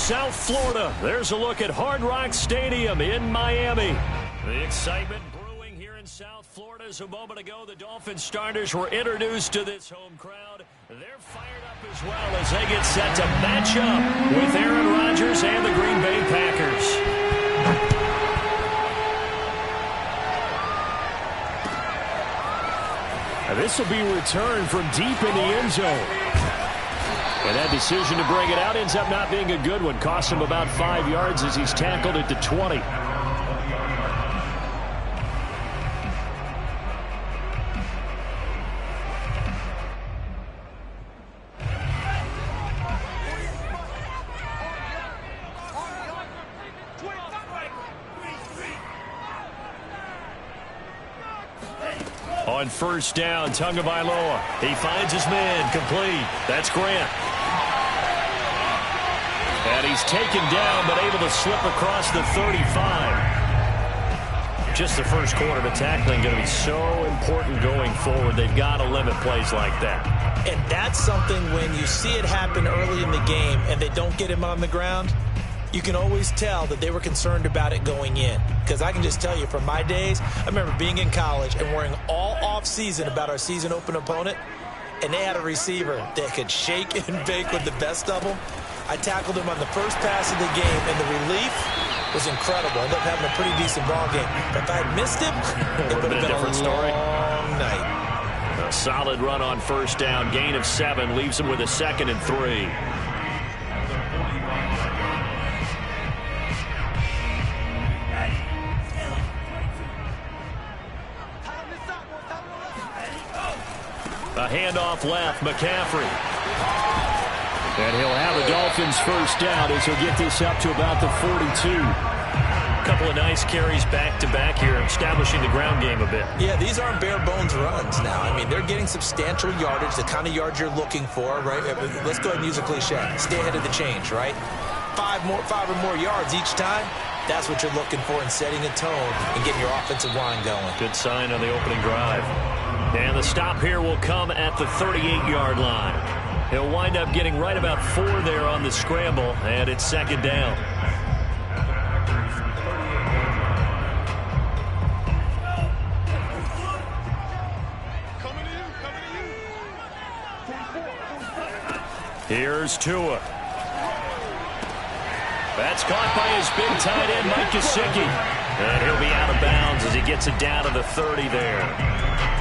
South Florida. There's a look at Hard Rock Stadium in Miami. The excitement brewing here in South Florida. As a moment ago, the Dolphins starters were introduced to this home crowd. They're fired up as well as they get set to match up with Aaron Rodgers and the Green Bay Packers. This will be returned from deep in the end zone. And that decision to bring it out ends up not being a good one. Cost him about 5 yards as he's tackled at the 20. On first down, Tagovailoa. He finds his man, complete. That's Grant. And he's taken down, but able to slip across the 35. Just the first quarter, but tackling going to be so important going forward. They've got to limit plays like that. And that's something when you see it happen early in the game and they don't get him on the ground, you can always tell that they were concerned about it going in. Because I can just tell you from my days, I remember being in college and worrying all off-season about our season open opponent, and they had a receiver that could shake and bake with the best of them. I tackled him on the first pass of the game, and the relief was incredible. I ended up having a pretty decent ball game. But if I had missed him, it would have been a different story. Long night. A solid run on first down. Gain of 7 leaves him with a 2nd and 3. A handoff left, McCaffrey. And he'll have the Dolphins first down as he'll get this up to about the 42. A couple of nice carries back-to-back here, establishing the ground game a bit. Yeah, these aren't bare-bones runs now. I mean, they're getting substantial yardage, the kind of yards you're looking for, right? Let's go ahead and use a cliche. Stay ahead of the change, right? 5 or more yards each time. That's what you're looking for in setting a tone and getting your offensive line going. Good sign on the opening drive. And the stop here will come at the 38-yard line. He'll wind up getting right about 4 there on the scramble, and it's 2nd down. Here's Tua. That's caught by his big tight end, Mike Gesicki. And he'll be out of bounds as he gets it down to the 30 there.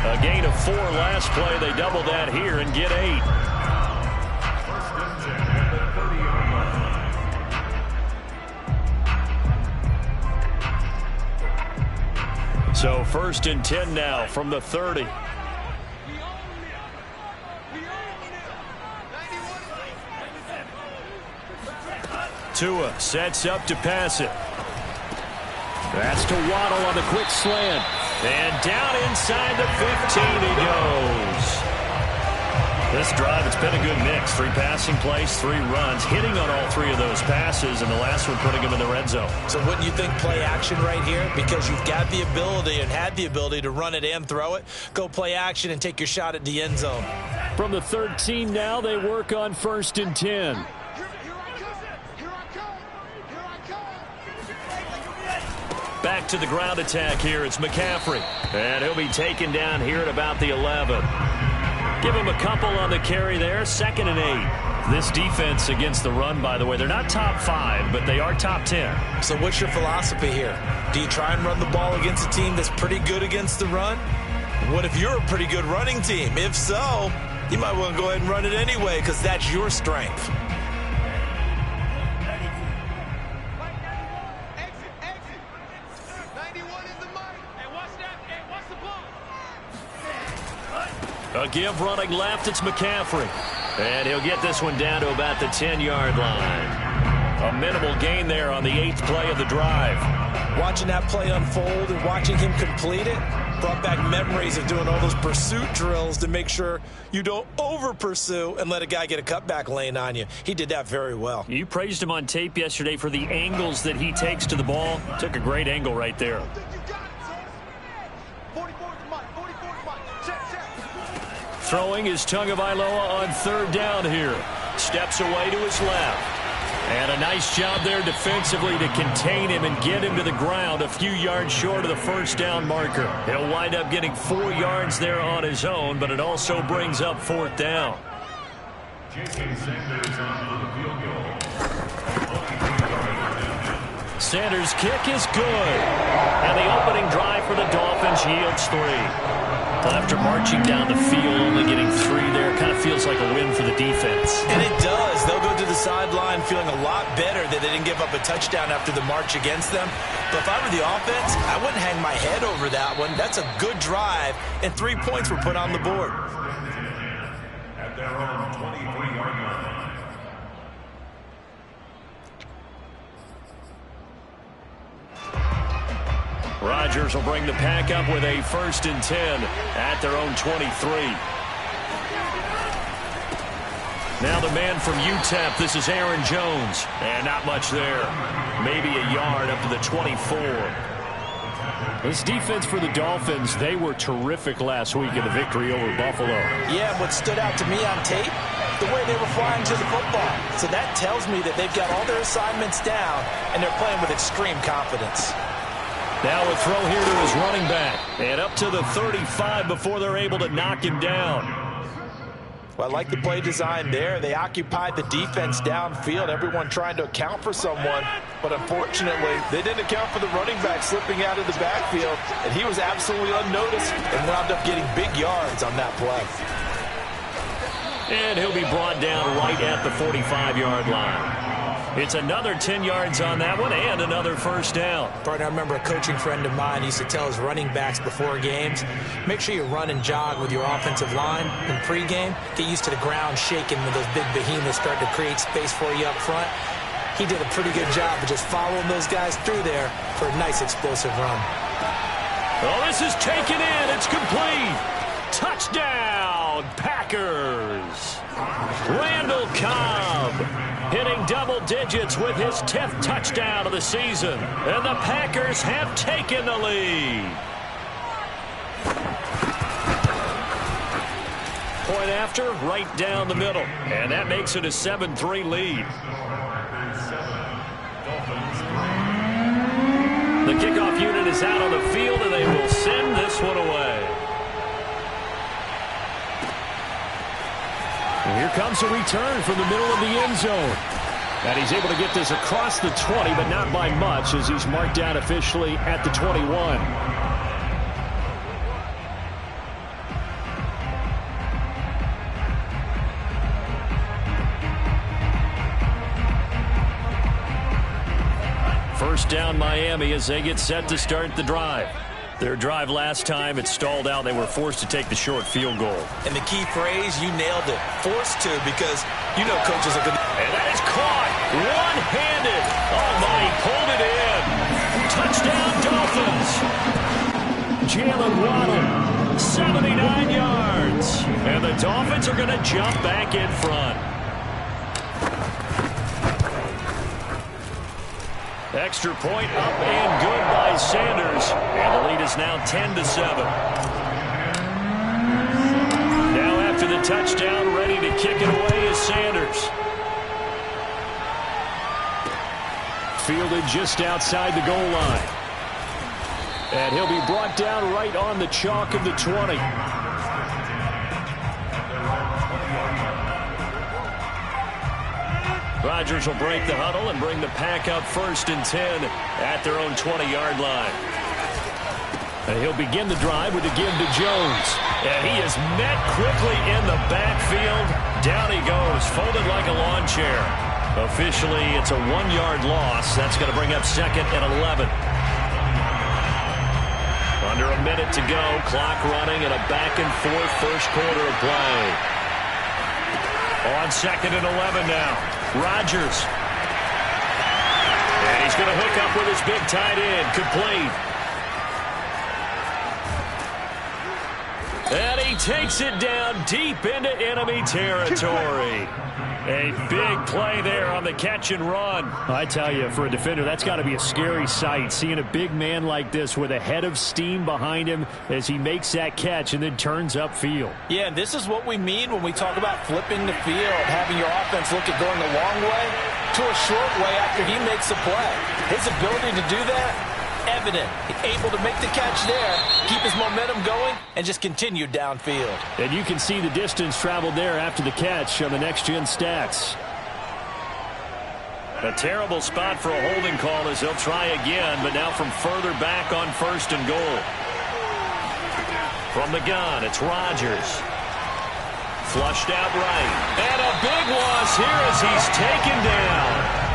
A gain of 4 last play. They double that here and get 8. So 1st and 10 now from the 30. Tua sets up to pass it. That's to Waddle on the quick slant. And down inside the 15 he goes. This drive, it's been a good mix. 3 passing plays, 3 runs, hitting on all 3 of those passes, and the last one putting him in the red zone. So wouldn't you think play action right here? Because you've got the ability and had the ability to run it and throw it. Go play action and take your shot at the end zone. From the 13 now, they work on 1st and 10. Back to the ground attack here. It's McCaffrey. And he'll be taken down here at about the 11. Give him a couple on the carry there. 2nd and 8. This defense against the run, by the way, they're not top 5, but they are top 10. So what's your philosophy here? Do you try and run the ball against a team that's pretty good against the run? What if you're a pretty good running team? If so, you might want to go ahead and run it anyway because that's your strength. A give running left, it's McCaffrey. And he'll get this one down to about the 10-yard line. A minimal gain there on the 8th play of the drive. Watching that play unfold and watching him complete it brought back memories of doing all those pursuit drills to make sure you don't over-pursue and let a guy get a cutback lane on you. He did that very well. You praised him on tape yesterday for the angles that he takes to the ball. Took a great angle right there. Throwing is Tagovailoa on 3rd down here. Steps away to his left. And a nice job there defensively to contain him and get him to the ground a few yards short of the first down marker. He'll wind up getting 4 yards there on his own, but it also brings up 4th down. Sanders' kick is good. And the opening drive for the Dolphins yields 3. After marching down the field, only getting 3 there, kind of feels like a win for the defense. And it does. They'll go to the sideline feeling a lot better that they didn't give up a touchdown after the march against them. But if I were the offense, I wouldn't hang my head over that one. That's a good drive, and 3 points were put on the board. At their own 23-yard line. Rodgers will bring the pack up with a 1st and 10 at their own 23. Now the man from UTEP, this is Aaron Jones. And not much there. Maybe a yard up to the 24. This defense for the Dolphins, they were terrific last week in the victory over Buffalo. Yeah, what stood out to me on tape, the way they were flying to the football. So that tells me that they've got all their assignments down, and they're playing with extreme confidence. Now a throw here to his running back. And up to the 35 before they're able to knock him down. Well, I like the play design there. They occupied the defense downfield, everyone trying to account for someone. But unfortunately, they didn't account for the running back slipping out of the backfield. And he was absolutely unnoticed and wound up getting big yards on that play. And he'll be brought down right at the 45-yard line. It's another 10 yards on that one and another 1st down. Partner, I remember a coaching friend of mine used to tell his running backs before games, make sure you run and jog with your offensive line in pregame. Get used to the ground shaking when those big behemoths start to create space for you up front. He did a pretty good job of just following those guys through there for a nice explosive run. Oh, this is taken in. It's complete. Touchdown, Packers. Randall Cobb hitting double digits with his 10th touchdown of the season. And the Packers have taken the lead. Point after, right down the middle. And that makes it a 7-3 lead. The kickoff unit is out on the field, and they will send this one away. And here comes a return from the middle of the end zone. And he's able to get this across the 20, but not by much, as he's marked down officially at the 21. First down Miami as they get set to start the drive. Their drive last time, it stalled out. They were forced to take the short field goal. And the key phrase, you nailed it. Forced to, because you know coaches are going to... And that is caught one-handed. Oh, my, he pulled it in. Touchdown, Dolphins. Jalen Waddle, 79 yards. And the Dolphins are going to jump back in front. Extra point up and good by Sanders. And the lead is now 10-7. Now after the touchdown, ready to kick it away is Sanders. Fielded just outside the goal line. And he'll be brought down right on the chalk of the 20. Rodgers will break the huddle and bring the pack up 1st and 10 at their own 20-yard line. And he'll begin the drive with a give to Jones. And he is met quickly in the backfield. Down he goes, folded like a lawn chair. Officially, it's a 1-yard loss. That's going to bring up 2nd and 11. Under a minute to go. Clock running and a back-and-forth first quarter of play. On 2nd and 11 now. Rodgers. And he's going to hook up with his big tight end. Complete. And he takes it down deep into enemy territory. A big play there on the catch and run. I tell you, for a defender, that's got to be a scary sight, seeing a big man like this with a head of steam behind him as he makes that catch and then turns upfield. Yeah, and this is what we mean when we talk about flipping the field, having your offense look at going the long way. to a short way after he makes a play. His ability to do that, evident. Able to make the catch there, keep his momentum going, and just continue downfield. And you can see the distance traveled there after the catch on the next-gen stats. A terrible spot for a holding call as he'll try again, but now from further back on 1st and goal. From the gun, it's Rodgers. Flushed out right. And a big loss here as he's taken down.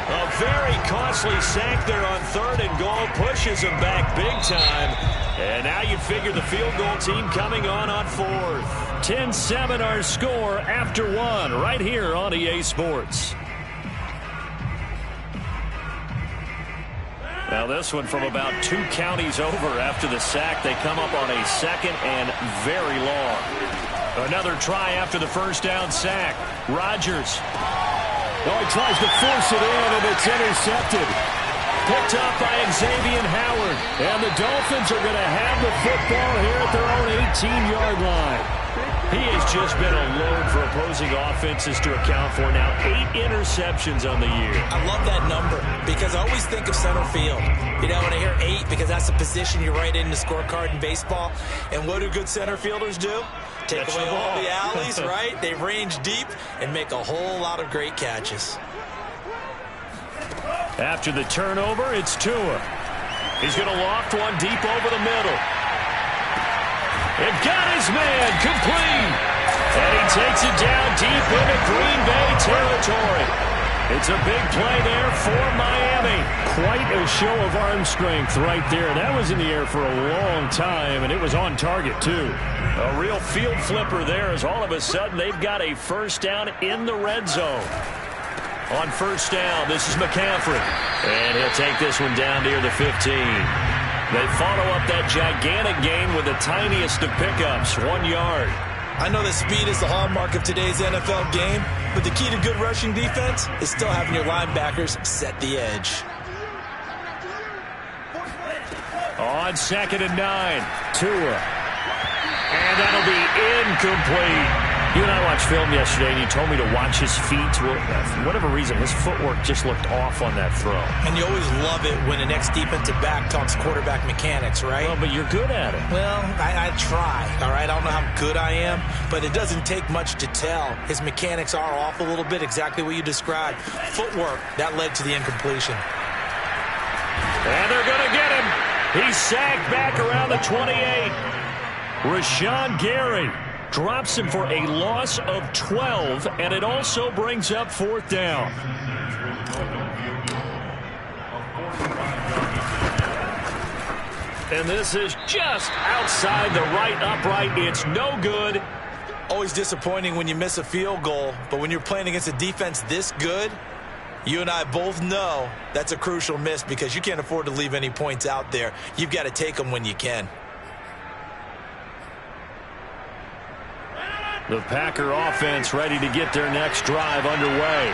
A very costly sack there on 3rd and goal. Pushes him back big time. And now you figure the field goal team coming on 4th. 10-7 our score after 1 right here on EA Sports. Now this one from about 2 counties over after the sack. They come up on a 2nd and very long. Another try after the 1st down sack. Rodgers. Oh, he tries to force it in, and it's intercepted. Picked up by Xavier Howard. And the Dolphins are going to have the football here at their own 18-yard line. He has just been a load for opposing offenses to account for now. 8 interceptions on the year. I love that number because I always think of center field. You know, when I hear 8, because that's the position you write in the scorecard in baseball. And what do good center fielders do? Take away all the alleys, right? They range deep and make a whole lot of great catches. After the turnover, it's Tua. He's going to loft one deep over the middle. And got his man complete. And he takes it down deep into Green Bay territory. It's a big play there for Miami. Quite a show of arm strength right there. That was in the air for a long time, and it was on target, too. A real field flipper there as all of a sudden they've got a 1st down in the red zone. On 1st down, this is McCaffrey. And he'll take this one down near the 15. They follow up that gigantic gain with the tiniest of pickups, 1 yard. I know that speed is the hallmark of today's NFL game, but the key to good rushing defense is still having your linebackers set the edge. On 2nd and 9, Tua. And that'll be incomplete. You and I watched film yesterday, and you told me to watch his feet. Well, for whatever reason, his footwork just looked off on that throw. And you always love it when the next defensive back talks quarterback mechanics, right? Well, but you're good at it. Well, I try, all right? I don't know how good I am, but it doesn't take much to tell. His mechanics are off a little bit, exactly what you described. Footwork, that led to the incompletion. And they're going to get him. He's sagged back around the 28. Rashawn Gary drops him for a loss of 12, and it also brings up 4th down. And this is just outside the right upright. It's no good. Always disappointing when you miss a field goal, but when you're playing against a defense this good, you and I both know that's a crucial miss because you can't afford to leave any points out there. You've got to take them when you can. The Packer offense ready to get their next drive underway.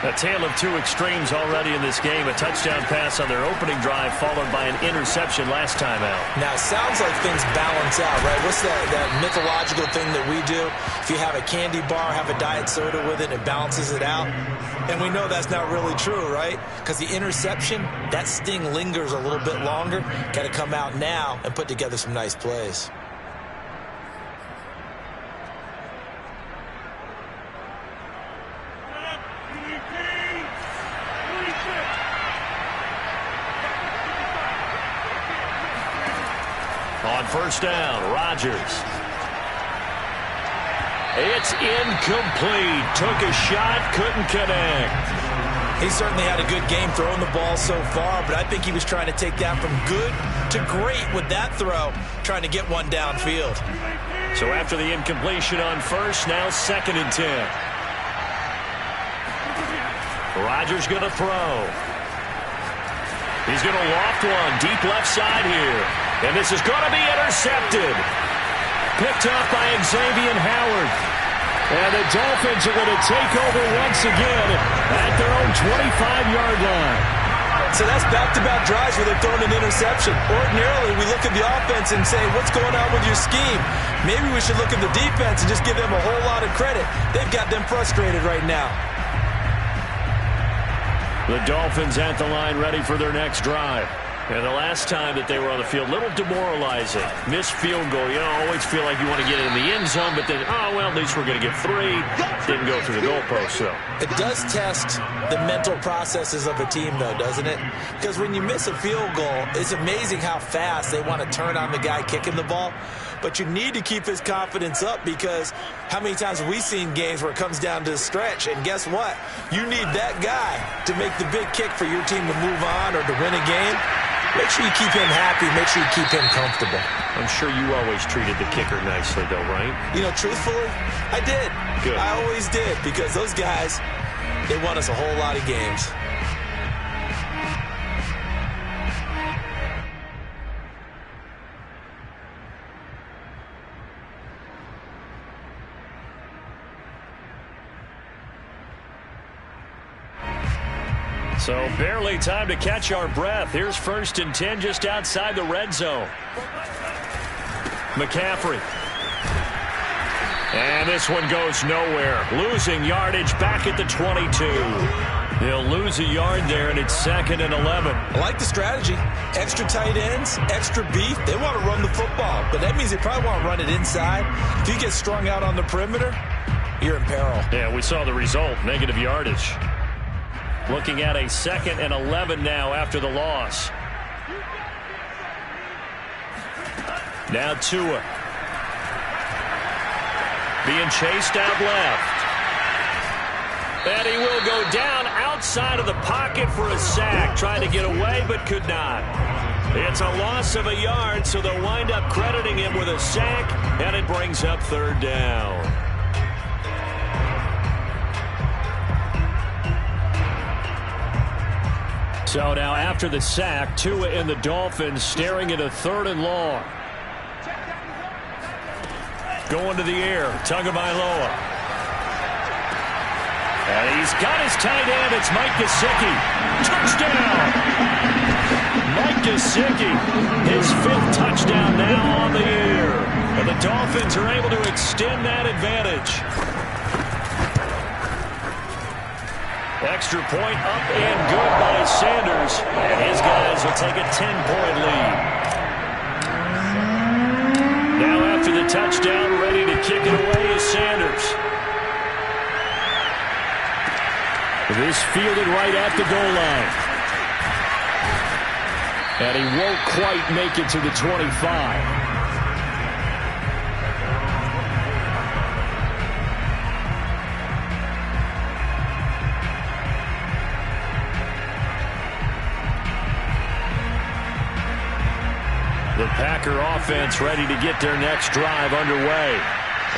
A tale of 2 extremes already in this game. A touchdown pass on their opening drive followed by an interception last time out. Now, it sounds like things balance out, right? What's that mythological thing that we do? If you have a candy bar, have a diet soda with it, it balances it out. And we know that's not really true, right? Because the interception, that sting lingers a little bit longer. Got to come out now and put together some nice plays. On 1st down, Rodgers. It's incomplete. Took a shot, couldn't connect. He certainly had a good game throwing the ball so far, but I think he was trying to take that from good to great with that throw, trying to get one downfield. So after the incompletion on 1st, now 2nd and 10. Rodgers going to throw. He's going to loft one deep left side here. And this is going to be intercepted. Picked up by Xavier Howard. And the Dolphins are going to take over once again at their own 25-yard line. So that's back-to-back drives where they've thrown an interception. Ordinarily, we look at the offense and say, what's going on with your scheme? Maybe we should look at the defense and just give them a whole lot of credit. They've got them frustrated right now. The Dolphins at the line, ready for their next drive. And the last time that they were on the field, a little demoralizing. Missed field goal. You know, always feel like you want to get it in the end zone, but then, oh, well, at least we're going to get 3. Didn't go through the goalpost, though. It does test the mental processes of a team, though, doesn't it? Because when you miss a field goal, it's amazing how fast they want to turn on the guy kicking the ball. But you need to keep his confidence up, because how many times have we seen games where it comes down to the stretch? And guess what? You need that guy to make the big kick for your team to move on or to win a game. Make sure you keep him happy. Make sure you keep him comfortable. I'm sure you always treated the kicker nicely, though, right? You know, truthfully, I did. Good. I always did, because those guys, they won us a whole lot of games. So barely time to catch our breath. Here's 1st and 10 just outside the red zone. McCaffrey. And this one goes nowhere. Losing yardage back at the 22. He'll lose a yard there, and it's 2nd and 11. I like the strategy. Extra tight ends, extra beef. They want to run the football, but that means they probably want to run it inside. If you get strung out on the perimeter, you're in peril. Yeah, we saw the result. Negative yardage. Looking at a 2nd and 11 now after the loss. Now Tua. Being chased out left. And he will go down outside of the pocket for a sack. Trying to get away, but could not. It's a loss of a yard, so they'll wind up crediting him with a sack, and it brings up 3rd down. So now after the sack, Tua and the Dolphins staring at a 3rd and long. Going to the air, Tagovailoa. And he's got his tight end. It's Mike Gesicki. Touchdown! Mike Gesicki, his 5th touchdown now on the year. And the Dolphins are able to extend that advantage. Extra point up and good by Sanders. And his guys will take a 10-point lead. Now after the touchdown, ready to kick it away is Sanders. This fielded right at the goal line. And he won't quite make it to the 25. The Packer offense ready to get their next drive underway.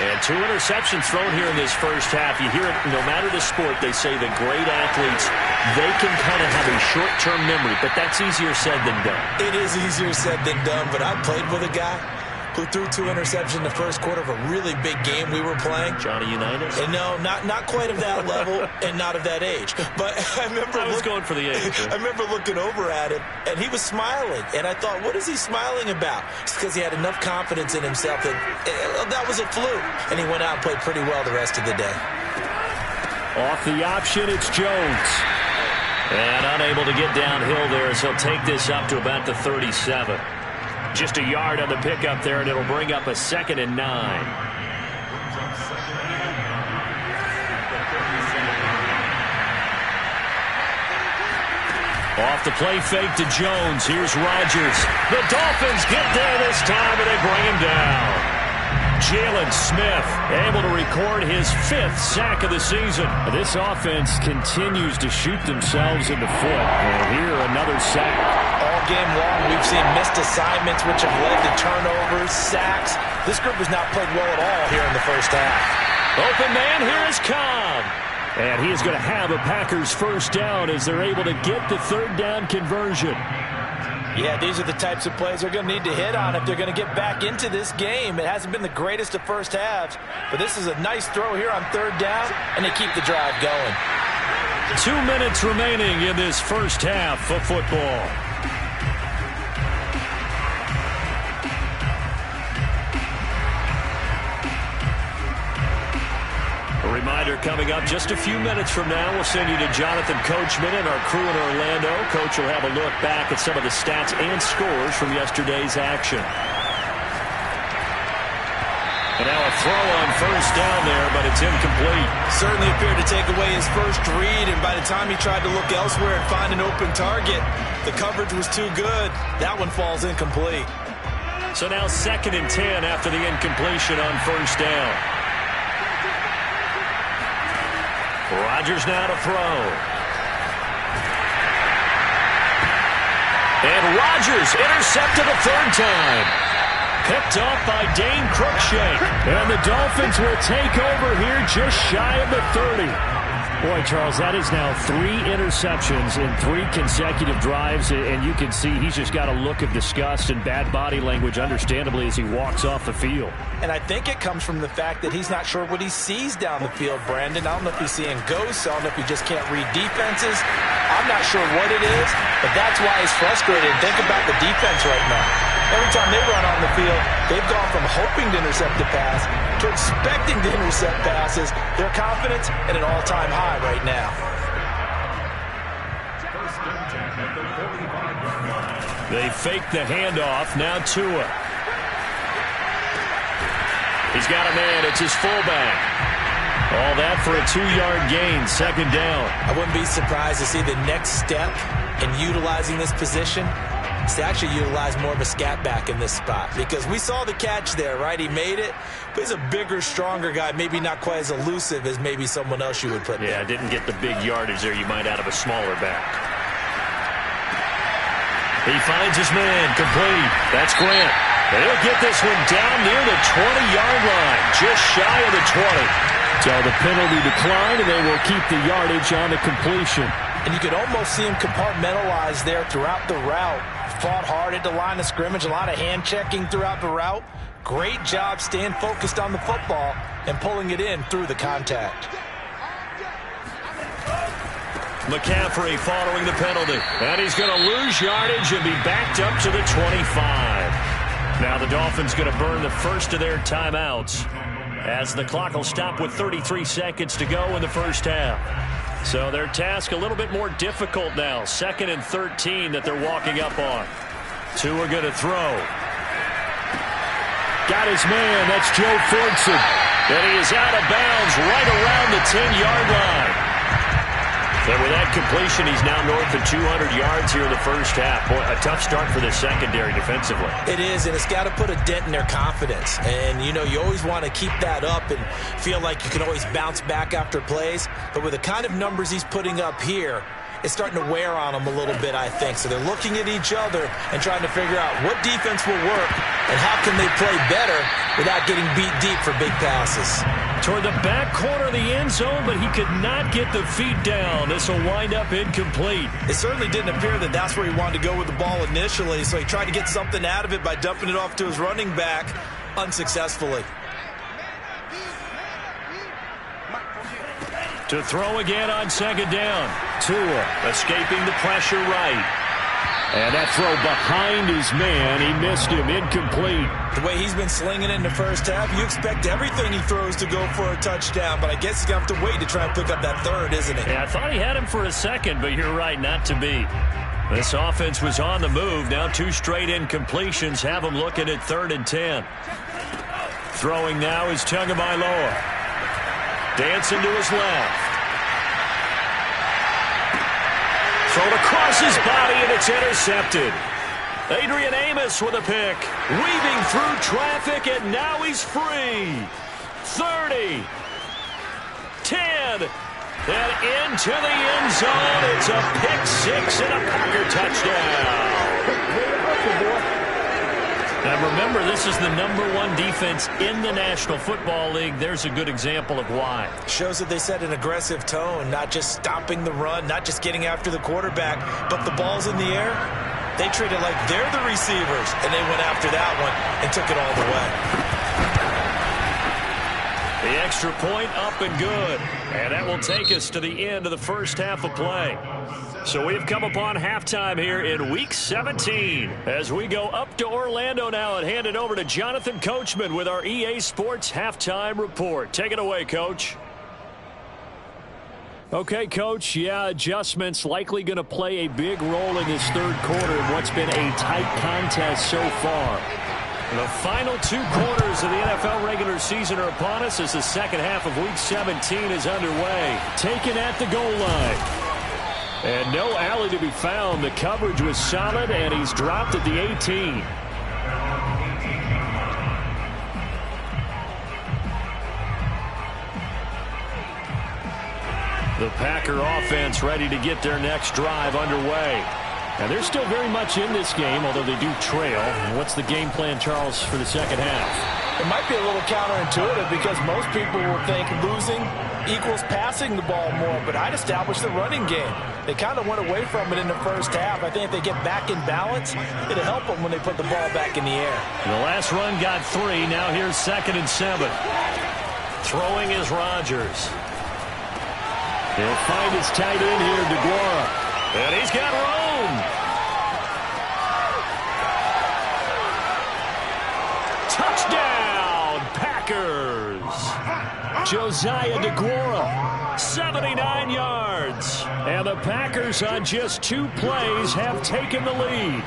And 2 interceptions thrown here in this first half. You hear it, no matter the sport, they say the great athletes, they can kind of have a short-term memory, but that's easier said than done. It is easier said than done, but I played with a guy who threw 2 interceptions in the first quarter of a really big game we were playing. Johnny Unitas? And no, not quite of that level and not of that age. But I remember I was going for the age. I remember looking over at him, and he was smiling. And I thought, what is he smiling about? It's because he had enough confidence in himself that that was a fluke. And he went out and played pretty well the rest of the day. Off the option, it's Jones. And unable to get downhill there as he'll take this up to about the 37. Just a yard on the pickup there, and it'll bring up a 2nd and 9. Off the play fake to Jones. Here's Rodgers. The Dolphins get there this time, and they bring him down. Jalen Smith able to record his 5th sack of the season. This offense continues to shoot themselves in the foot. And here, another sack. All game long, we've seen missed assignments, which have led to turnovers, sacks. This group has not played well at all here in the first half. Open man, here is Cobb. And he is going to have a Packers first down as they're able to get the 3rd down conversion. Yeah, these are the types of plays they're going to need to hit on if they're going to get back into this game. It hasn't been the greatest of first halves, but this is a nice throw here on 3rd down, and they keep the drive going. 2 minutes remaining in this first half of football. A reminder Reminder coming up just a few minutes from now. We'll send you to Jonathan Coachman and our crew in Orlando. Coach will have a look back at some of the stats and scores from yesterday's action. And now a throw on first down there, but it's incomplete. Certainly appeared to take away his first read, and by the time he tried to look elsewhere and find an open target, the coverage was too good. That one falls incomplete. So now 2nd and 10 after the incompletion on first down. Rodgers now to throw. And Rodgers intercepted a 3rd time. Picked off by Dane Cruikshank. And the Dolphins will take over here just shy of the 30. Boy, Charles, that is now 3 interceptions in 3 consecutive drives, and you can see he's just got a look of disgust and bad body language, understandably, as he walks off the field. And I think it comes from the fact that he's not sure what he sees down the field, Brandon. I don't know if he's seeing ghosts. I don't know if he just can't read defenses. I'm not sure what it is, but that's why he's frustrated. Think about the defense right now. Every time they run on the field, they've gone from hoping to intercept the pass to expecting to intercept passes. Their confidence at an all-time high right now. They fake the handoff. Now Tua. He's got a man. It's his fullback. All that for a 2-yard gain. 2nd down. I wouldn't be surprised to see the next step in utilizing this position is to actually utilize more of a scat back in this spot, because we saw the catch there, right? He made it, but he's a bigger, stronger guy, maybe not quite as elusive as maybe someone else you would put there. Yeah, didn't get the big yardage there you might out of a smaller back. He finds his man, complete. That's Grant. And he'll get this one down near the 20-yard line, just shy of the 20. So the penalty declined, and they will keep the yardage on the completion. And you could almost see him compartmentalize there throughout the route. Fought hard at the line of scrimmage, a lot of hand-checking throughout the route. Great job staying focused on the football and pulling it in through the contact. McCaffrey following the penalty. And he's going to lose yardage and be backed up to the 25. Now the Dolphins going to burn the first of their timeouts, as the clock will stop with 33 seconds to go in the first half. So their task a little bit more difficult now. 2nd and 13 that they're walking up on. Tua going to throw. Got his man. That's Joe Fordson. And he is out of bounds right around the 10-yard line. And with that completion, he's now north of 200 yards here in the first half. Boy, a tough start for the secondary defensively. It is, and it's got to put a dent in their confidence. And, you know, you always want to keep that up and feel like you can always bounce back after plays. But with the kind of numbers he's putting up here, it's starting to wear on them a little bit, I think. So they're looking at each other and trying to figure out what defense will work and how can they play better without getting beat deep for big passes. Toward the back corner of the end zone, but he could not get the feet down. This will wind up incomplete. It certainly didn't appear that that's where he wanted to go with the ball initially, so he tried to get something out of it by dumping it off to his running back unsuccessfully. To throw again on 2nd down. Tua escaping the pressure right. And that throw behind his man, he missed him, incomplete. The way he's been slinging it in the first half, you expect everything he throws to go for a touchdown, but I guess he's going to have to wait to try and pick up that 3rd, isn't he? Yeah, I thought he had him for a second, but you're right, not to be. This offense was on the move. Now 2 straight incompletions have him looking at 3rd and 10. Throwing now is Tagovailoa. Dancing to his left. Thrown across his body, and it's intercepted. Adrian Amos with a pick. Weaving through traffic, and now he's free. 30. 10. And into the end zone. It's a pick 6 and a Packer touchdown. And remember, this is the #1 defense in the National Football League. There's a good example of why. Shows that they set an aggressive tone, not just stopping the run, not just getting after the quarterback, but the ball's in the air. They treat it like they're the receivers, and they went after that one and took it all the way. The extra point up and good. And that will take us to the end of the first half of play. So we've come upon halftime here in Week 17 as we go up to Orlando now and hand it over to Jonathan Coachman with our EA Sports Halftime Report. Take it away, Coach. Okay, Coach, yeah, adjustments likely going to play a big role in this third quarter in what's been a tight contest so far. The final 2 quarters of the NFL regular season are upon us as the second half of Week 17 is underway. Taken at the goal line. And no alley to be found. The coverage was solid, and he's dropped at the 18. The Packer offense ready to get their next drive underway. And they're still very much in this game, although they do trail. What's the game plan, Charles, for the second half? It might be a little counterintuitive because most people will think losing equals passing the ball more, but I'd establish the running game. They kind of went away from it in the first half. I think if they get back in balance, it'll help them when they put the ball back in the air. The last run got 3. Now here's 2nd and 7. Throwing is Rodgers. He'll find his tight end here, DeGuara. And he's got room. Touchdown, Packers. Josiah DeGuara, 79 yards. And the Packers on just 2 plays have taken the lead.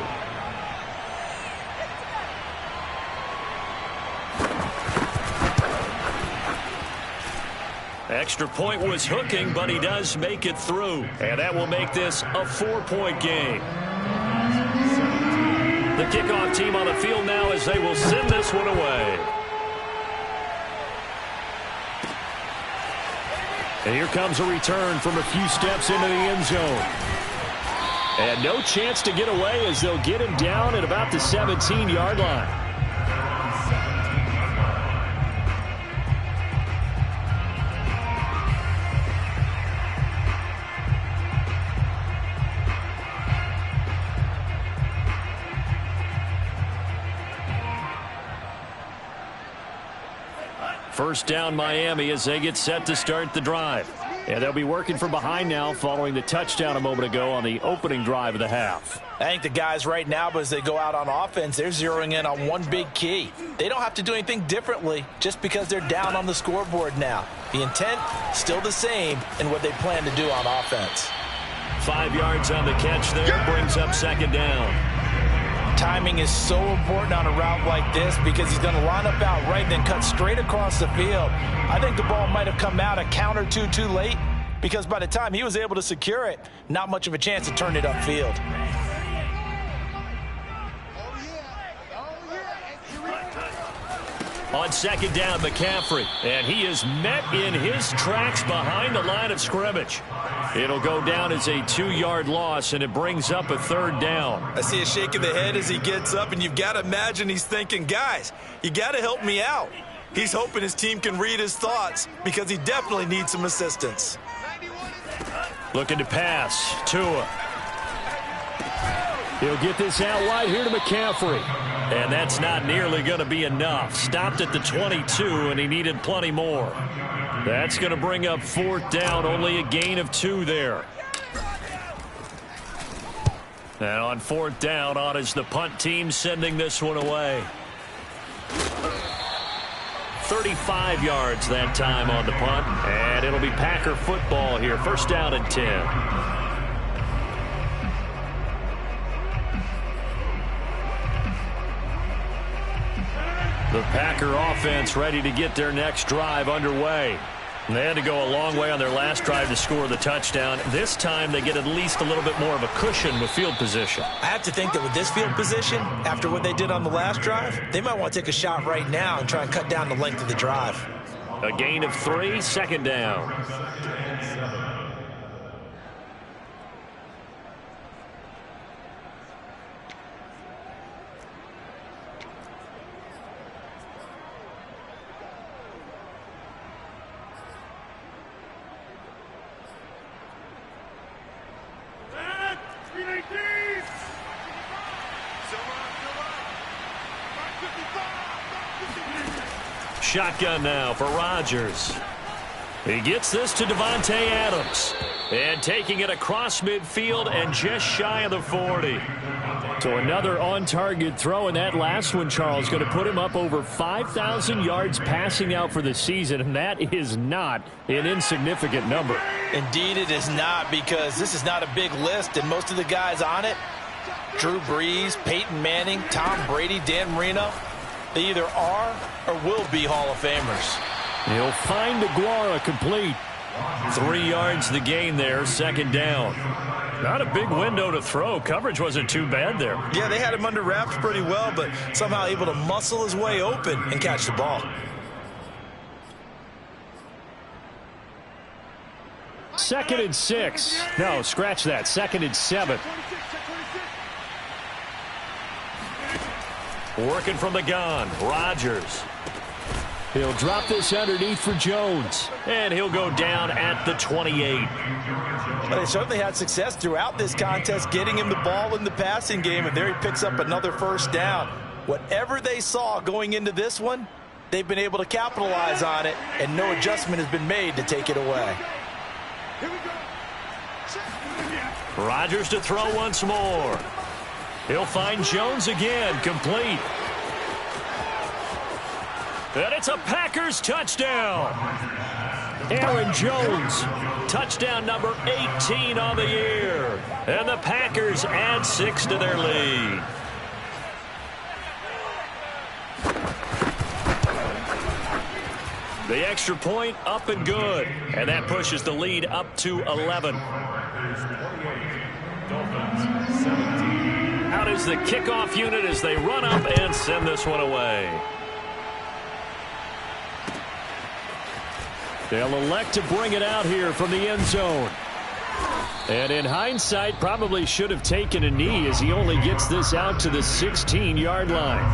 Extra point was hooking, but he does make it through. And that will make this a 4-point game. The kickoff team on the field now as they will send this one away. And here comes a return from a few steps into the end zone. And no chance to get away as they'll get him down at about the 17-yard line. First down, Miami, as they get set to start the drive. And they'll be working from behind now following the touchdown a moment ago on the opening drive of the half. I think the guys right now, as they go out on offense, they're zeroing in on one big key. They don't have to do anything differently just because they're down on the scoreboard now. The intent, still the same in what they plan to do on offense. 5 yards on the catch there, brings up 2nd down. Timing is so important on a route like this because he's going to line up out right and then cut straight across the field. I think the ball might have come out a count or two too late because by the time he was able to secure it, not much of a chance to turn it upfield. On 2nd down, McCaffrey, and he is met in his tracks behind the line of scrimmage. It'll go down as a 2-yard loss, and it brings up a 3rd down. I see a shake of the head as he gets up, and you've got to imagine he's thinking, guys, you got to help me out. He's hoping his team can read his thoughts because he definitely needs some assistance. Looking to pass. Tua. He'll get this out wide here to McCaffrey. And that's not nearly going to be enough. Stopped at the 22, and he needed plenty more. That's going to bring up 4th down. Only a gain of 2 there. And on 4th down, on is the punt team sending this one away. 35 yards that time on the punt. And it'll be Packer football here. 1st down and 10. The Packer offense ready to get their next drive underway. They had to go a long way on their last drive to score the touchdown. This time they get at least a little bit more of a cushion with field position. I have to think that with this field position, after what they did on the last drive, they might want to take a shot right now and try and cut down the length of the drive. A gain of 3, 2nd down. Shotgun now for Rodgers. He gets this to Davante Adams. And taking it across midfield and just shy of the 40. So another on-target throw, and that last one, Charles, going to put him up over 5,000 yards passing out for the season, and that is not an insignificant number. Indeed it is not, because this is not a big list, and most of the guys on it, Drew Brees, Peyton Manning, Tom Brady, Dan Marino, they either are or will be Hall of Famers. He'll find Aguara complete. 3 yards the gain there, second down. Not a big window to throw. Coverage wasn't too bad there. Yeah, they had him under wraps pretty well, but somehow able to muscle his way open and catch the ball. Second and 6. No, scratch that. Second and 7. Working from the gun, Rodgers. He'll drop this underneath for Jones. And he'll go down at the 28. Well, they certainly had success throughout this contest getting him the ball in the passing game, and there he picks up another first down. Whatever they saw going into this one, they've been able to capitalize on it, and no adjustment has been made to take it away. Rodgers to throw once more. He'll find Jones again, complete. And it's a Packers touchdown. Aaron Jones. Touchdown number 18 on the year. And the Packers add 6 to their lead. The extra point up and good. And that pushes the lead up to 11. Out is the kickoff unit as they run up and send this one away. They'll elect to bring it out here from the end zone. And in hindsight, probably should have taken a knee as he only gets this out to the 16-yard line.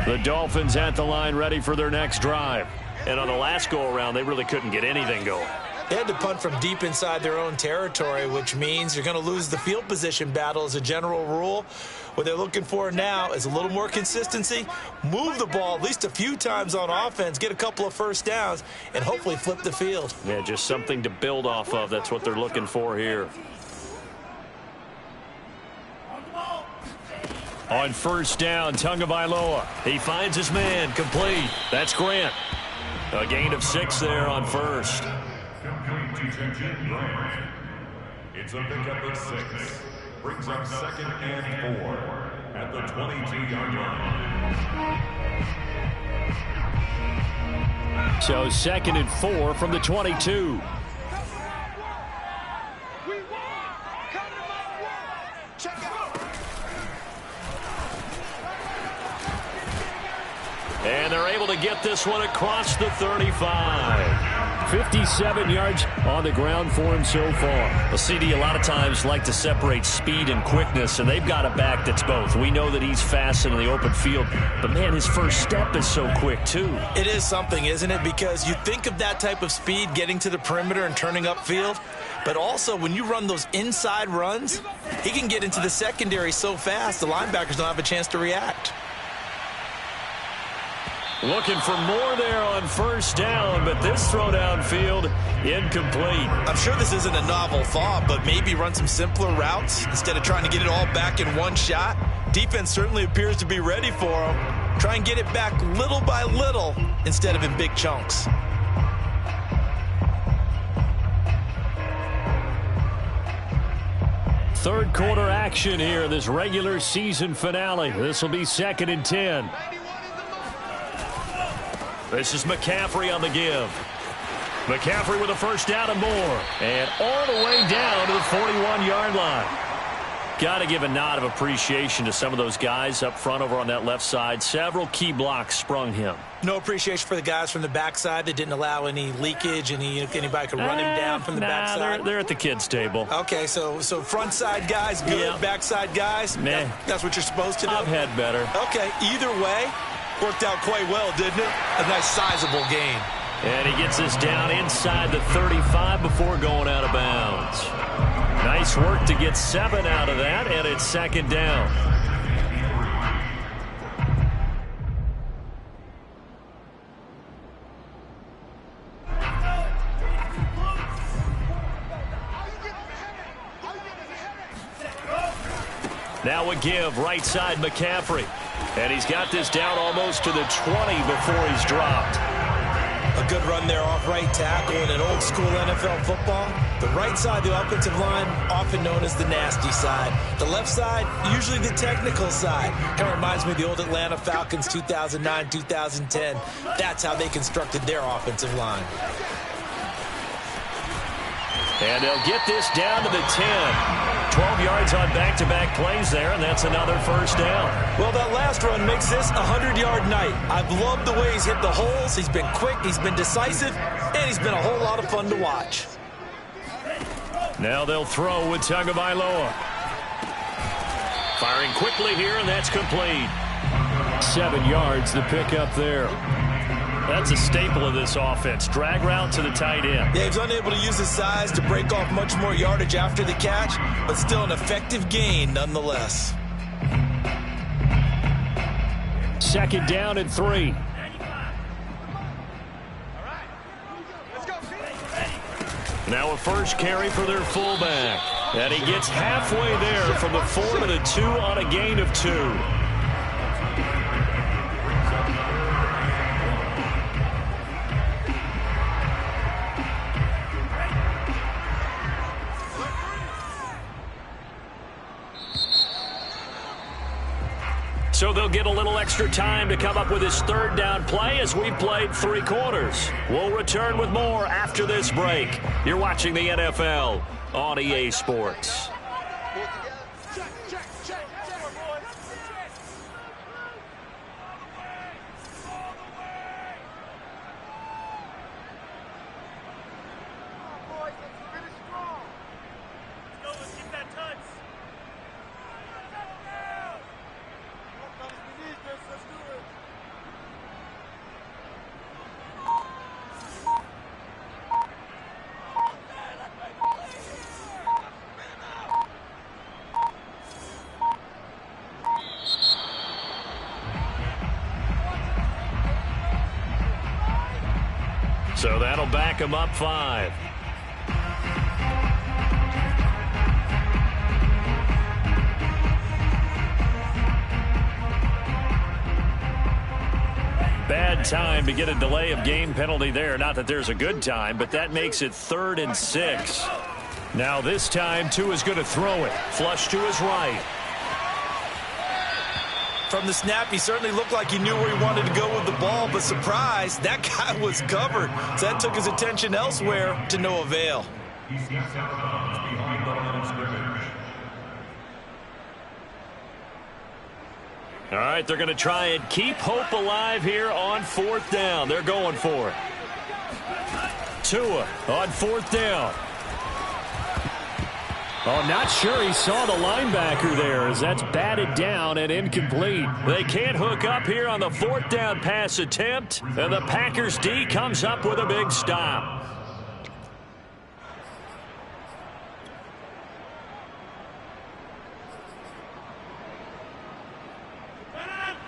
The Dolphins at the line ready for their next drive. And on the last go-around, they really couldn't get anything going. They had to punt from deep inside their own territory, which means you're going to lose the field position battle as a general rule. What they're looking for now is a little more consistency, move the ball at least a few times on offense, get a couple of first downs, and hopefully flip the field. Yeah, just something to build off of. That's what they're looking for here. On first down, Tagovailoa. He finds his man, complete. That's Grant. A gain of 6 there on first. It's a pickup of 6. Brings up second and 4 at the 22-yard line. So second and 4 from the 22. And they're able to get this one across the 35. 57 yards on the ground for him so far. Well, CD a lot of times like to separate speed and quickness, and they've got a back that's both. We know that he's fast in the open field, but, man, his first step is so quick, too. It is something, isn't it? Because you think of that type of speed getting to the perimeter and turning upfield, but also when you run those inside runs, he can get into the secondary so fast the linebackers don't have a chance to react. Looking for more there on first down, but this throw downfield incomplete. I'm sure this isn't a novel thought, but maybe run some simpler routes instead of trying to get it all back in one shot. Defense certainly appears to be ready for him. Try and get it back little by little instead of in big chunks. Third quarter action here, this regular season finale. This will be second and 10. This is McCaffrey on the give. McCaffrey with a first down and more. And all the way down to the 41-yard line. Got to give a nod of appreciation to some of those guys up front over on that left side. Several key blocks sprung him. No appreciation for the guys from the backside that didn't allow any leakage, anybody could run him down from the backside. They're at the kids' table. Okay, so front side guys good, yeah. Backside guys, man, that's what you're supposed to do? I've had better. Okay, either way, worked out quite well, didn't it? A nice sizable gain. And he gets this down inside the 35 before going out of bounds. Nice work to get 7 out of that, and it's second down. Now a give, right side McCaffrey. And he's got this down almost to the 20 before he's dropped. A good run there off right tackle in an old school NFL football. The right side, the offensive line, often known as the nasty side. The left side, usually the technical side. Kind of reminds me of the old Atlanta Falcons 2009, 2010. That's how they constructed their offensive line. And they'll get this down to the 10. 12 yards on back-to-back plays there, and that's another first down. Well, that last run makes this a 100-yard night. I've loved the way he's hit the holes. He's been quick, he's been decisive, and he's been a whole lot of fun to watch. Now they'll throw with Tagovailoa. Firing quickly here, and that's complete. 7 yards, the pickup there. That's a staple of this offense. Drag route to the tight end. Yeah, he's unable to use his size to break off much more yardage after the catch, but still an effective gain nonetheless. Second down and 3. Now a first carry for their fullback. And he gets halfway there from the 4 to the 2 on a gain of 2. So they'll get a little extra time to come up with his third down play as we played 3 quarters. We'll return with more after this break. You're watching the NFL on EA Sports. So that'll back him up 5. Bad time to get a delay of game penalty there. Not that there's a good time, but that makes it 3rd and 6. Now this time, Tua is going to throw it. Flush to his right. From the snap, he certainly looked like he knew where he wanted to go with the ball, but surprise, that guy was covered. So that took his attention elsewhere to no avail. He steps out of bounds behind the line of scrimmage. All right, they're going to try and keep hope alive here on 4th down. They're going for it. Tua on 4th down. Oh, not sure he saw the linebacker there as that's batted down and incomplete. They can't hook up here on the 4th down pass attempt, and the Packers D comes up with a big stop.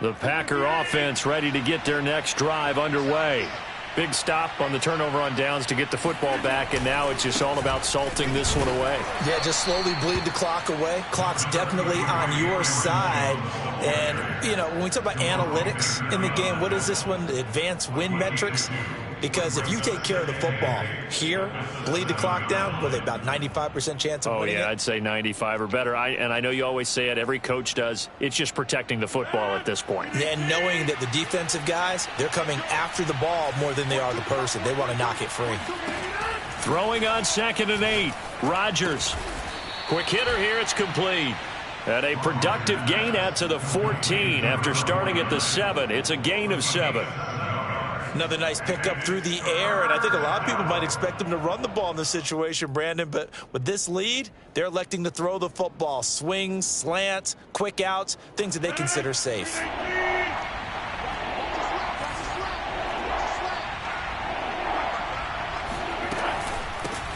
The Packer offense ready to get their next drive underway. Big stop on the turnover on downs to get the football back, and now it's just all about salting this one away. Yeah, just slowly bleed the clock away. Clock's definitely on your side. And, you know, when we talk about analytics in the game, what is this one? The advanced win metrics? Because if you take care of the football here, bleed the clock down, what are they, about 95% chance of winning it? I'd say 95 or better. And I know you always say it, every coach does. It's just protecting the football at this point. And knowing that the defensive guys, they're coming after the ball more than they are the person. They want to knock it free. Throwing on 2nd and 8. Rodgers. Quick hitter here. It's complete. And a productive gain out to the 14 after starting at the 7. It's a gain of 7. Another nice pickup through the air, and I think a lot of people might expect them to run the ball in this situation, Brandon, but with this lead, they're electing to throw the football. Swings, slants, quick outs, things that they consider safe.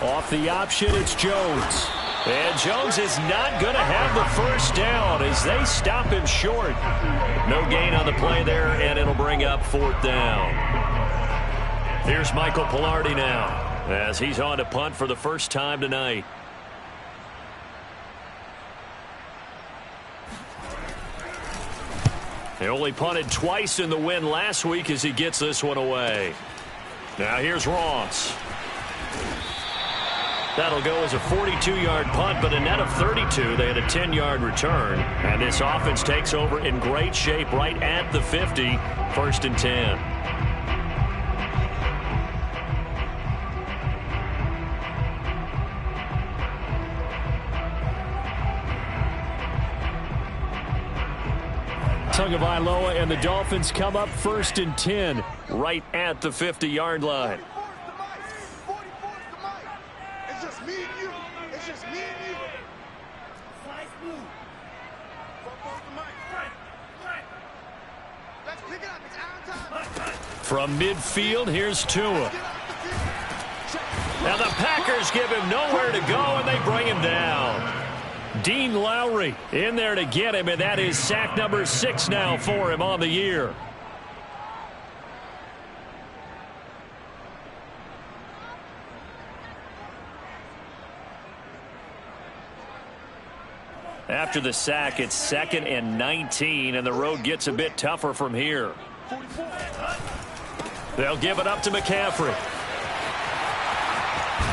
Off the option, it's Jones. And Jones is not going to have the first down as they stop him short. No gain on the play there, and it'll bring up 4th down. Here's Michael Pilardi now as he's on to punt for the first time tonight. They only punted twice in the win last week as he gets this one away. Now here's Ross. That'll go as a 42-yard punt, but a net of 32. They had a 10-yard return. And this offense takes over in great shape right at the 50. 1st and 10. Tagovailoa and the Dolphins come up 1st and 10 right at the 50-yard line. From midfield, here's Tua. Now the Packers give him nowhere to go, and they bring him down. Dean Lowry in there to get him, and that is sack number 6 now for him on the year. After the sack, it's 2nd and 19, and the road gets a bit tougher from here. They'll give it up to McCaffrey.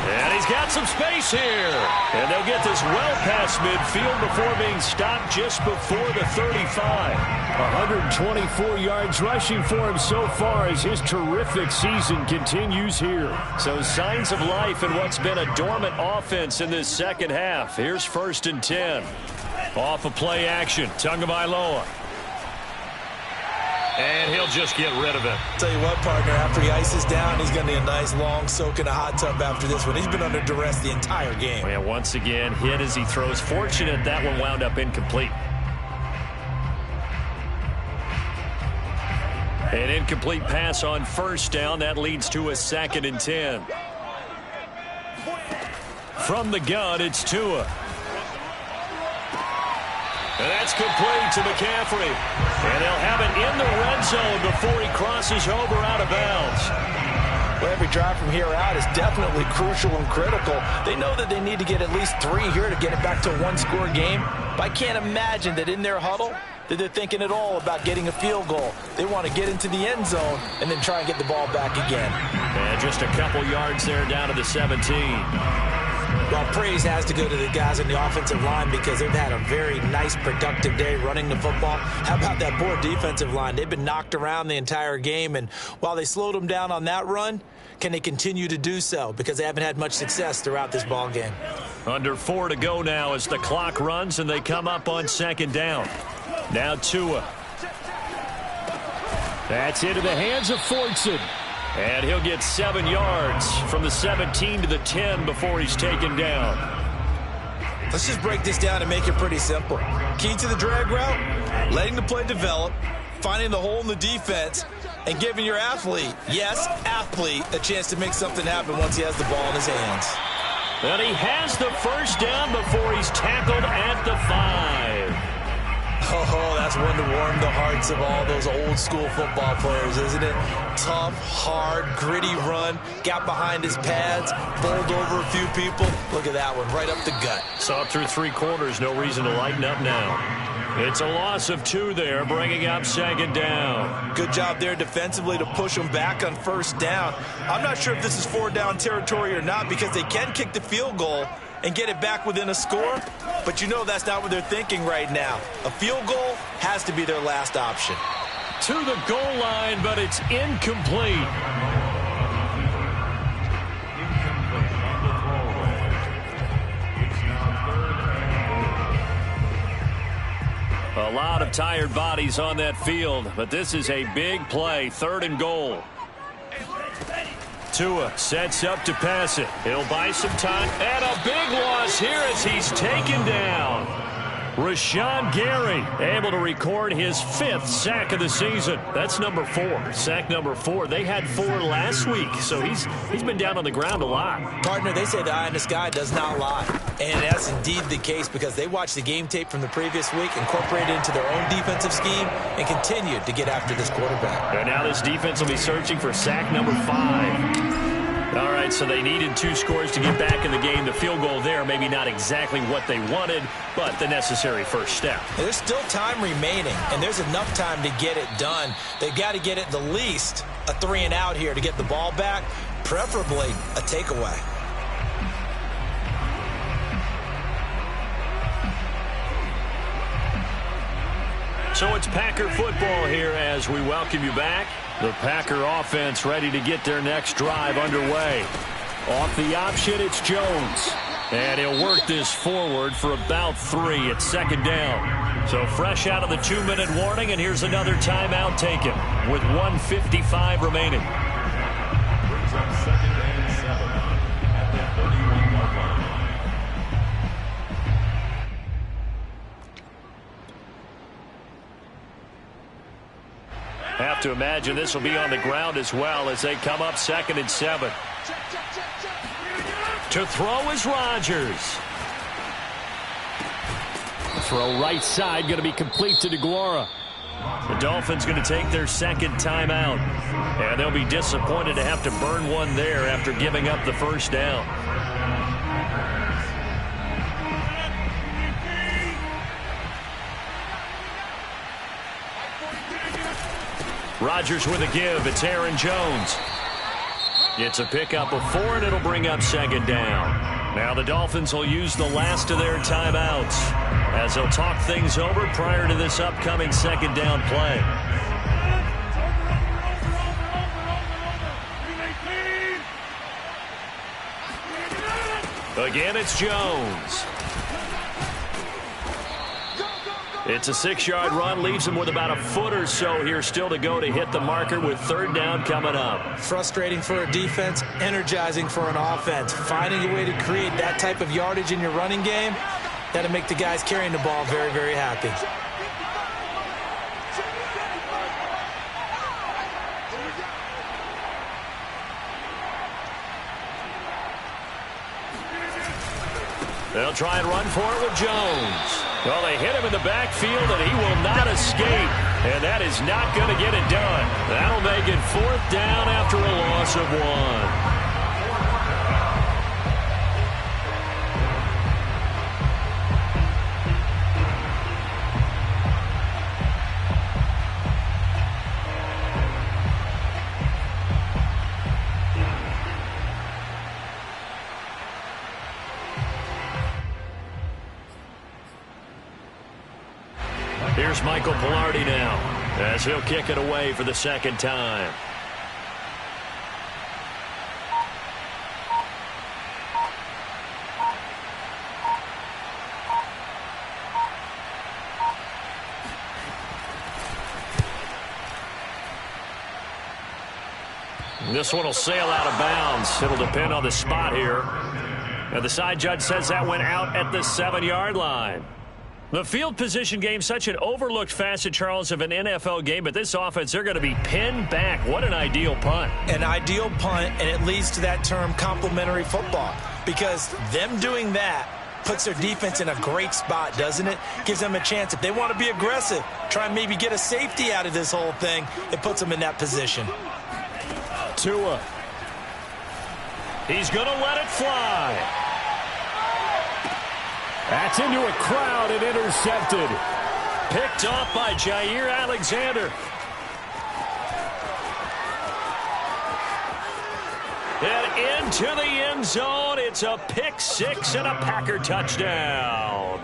And he's got some space here. And they'll get this well past midfield before being stopped just before the 35. 124 yards rushing for him so far as his terrific season continues here. So signs of life in what's been a dormant offense in this second half. Here's 1st and 10. Off of play action, Tagovailoa. And he'll just get rid of it. Tell you what, partner, after he ices down, he's going to need a nice long soak in a hot tub after this one. He's been under duress the entire game. And once again, hit as he throws. Fortunate that one wound up incomplete. An incomplete pass on 1st down. That leads to a 2nd and 10. From the gun, it's Tua. And that's complete to McCaffrey. And they'll have it in the red zone before he crosses over out of bounds. Well, every drive from here out is definitely crucial and critical. They know that they need to get at least 3 here to get it back to a one-score game. But I can't imagine that in their huddle that they're thinking at all about getting a field goal. They want to get into the end zone and then try and get the ball back again. And just a couple yards there down to the 17. Well, praise has to go to the guys in the offensive line because they've had a very nice, productive day running the football. How about that poor defensive line? They've been knocked around the entire game, and while they slowed them down on that run, can they continue to do so? Because they haven't had much success throughout this ball game. Under 4 to go now as the clock runs, and they come up on 2nd down. Now Tua. That's into the hands of Fortson. And he'll get 7 yards from the 17 to the 10 before he's taken down. Let's just break this down and make it pretty simple. Key to the drag route, letting the play develop, finding the hole in the defense, and giving your athlete, yes, athlete, a chance to make something happen once he has the ball in his hands. And he has the first down before he's tackled at the 5. Oh, that's one to warm the hearts of all those old-school football players, isn't it? Tough, hard, gritty run, got behind his pads, bowled over a few people. Look at that one, right up the gut. Saw through 3 quarters, no reason to lighten up now. It's a loss of 2 there, bringing up 2nd down. Good job there defensively to push them back on 1st down. I'm not sure if this is 4-down territory or not because they can kick the field goal and get it back within a score, but you know that's not what they're thinking right now. A field goal has to be their last option. To the goal line, but it's incomplete. A lot of tired bodies on that field, but this is a big play, 3rd and goal. Tua sets up to pass it. He'll buy some time. And a big loss here as he's taken down. Rashawn Gary able to record his 5th sack of the season. That's number 4. Sack number 4. They had 4 last week, so he's been down on the ground a lot. Partner, they say the eye in the sky does not lie. And that's indeed the case because they watched the game tape from the previous week, incorporated it into their own defensive scheme, and continued to get after this quarterback. And now this defense will be searching for sack number 5. All right, so they needed 2 scores to get back in the game. The field goal there, maybe not exactly what they wanted, but the necessary first step. There's still time remaining, and there's enough time to get it done. They've got to get it the least a 3 and out here to get the ball back, preferably a takeaway. So it's Packer football here as we welcome you back. The Packer offense ready to get their next drive underway. Off the option, it's Jones. And he'll work this forward for about 3 at 2nd down. So fresh out of the 2-minute warning, and here's another timeout taken with 1:55 remaining. Brings up 2nd and 7 at the 31-yard line. Have to imagine this will be on the ground as well as they come up 2nd and 7. To throw is Rodgers. Throw right side, going to be complete to DeGuara. The Dolphins going to take their 2nd timeout. And they'll be disappointed to have to burn one there after giving up the first down. Rodgers with a give. It's Aaron Jones. It's a pickup of 4, and it'll bring up 2nd down. Now the Dolphins will use the last of their timeouts as they'll talk things over prior to this upcoming 2nd down play. Again, it's Jones. It's a 6-yard run, leaves him with about a foot or so here still to go to hit the marker with 3rd down coming up. Frustrating for a defense, energizing for an offense. Finding a way to create that type of yardage in your running game, that'll make the guys carrying the ball very, very happy. They'll try and run for it with Jones. Well, they hit him in the backfield, and he will not escape. And that is not going to get it done. That'll make it 4th down after a loss of 1. Here's Michael Pilardi now as he'll kick it away for the 2nd time. This one will sail out of bounds. It'll depend on the spot here. Now the side judge says that went out at the 7-yard line. The field position game, such an overlooked facet, Charles, of an NFL game, but this offense, they're going to be pinned back. What an ideal punt. An ideal punt, and it leads to that term complementary football, because them doing that puts their defense in a great spot, doesn't it? Gives them a chance. If they want to be aggressive, try and maybe get a safety out of this whole thing, it puts them in that position. Tua. He's going to let it fly. That's into a crowd and intercepted. Picked off by Jair Alexander. And into the end zone. It's a pick 6 and a Packer touchdown.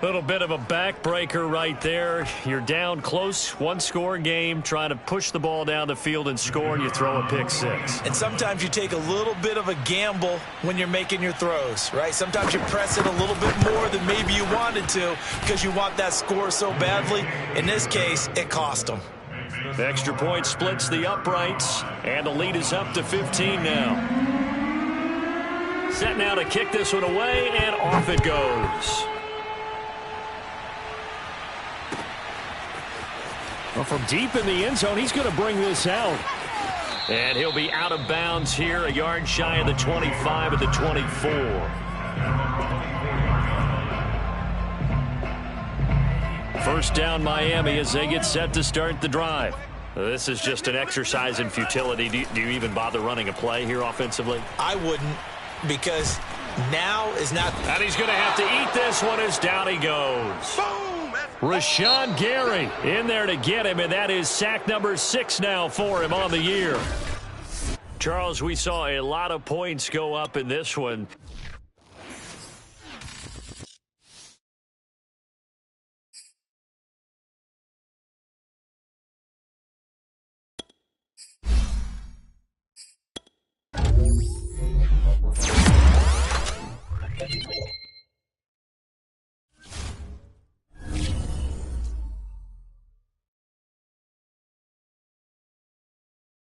Little bit of a backbreaker right there. You're down close, 1-score game, trying to push the ball down the field and score, and you throw a pick 6. And sometimes you take a little bit of a gamble when you're making your throws, right? Sometimes you press it a little bit more than maybe you wanted to because you want that score so badly. In this case, it cost them. The extra point splits the uprights, and the lead is up to 15 now. Set now to kick this one away, and off it goes. Well, from deep in the end zone, he's going to bring this out. And he'll be out of bounds here, a yard shy of the 25 at the 24. First down, Miami, as they get set to start the drive. This is just an exercise in futility. Do you even bother running a play here offensively? I wouldn't, because now is not. And he's going to have to eat this one as down he goes. Rashawn Gary in there to get him, and that is sack number 6 now for him on the year. Charles, we saw a lot of points go up in this one.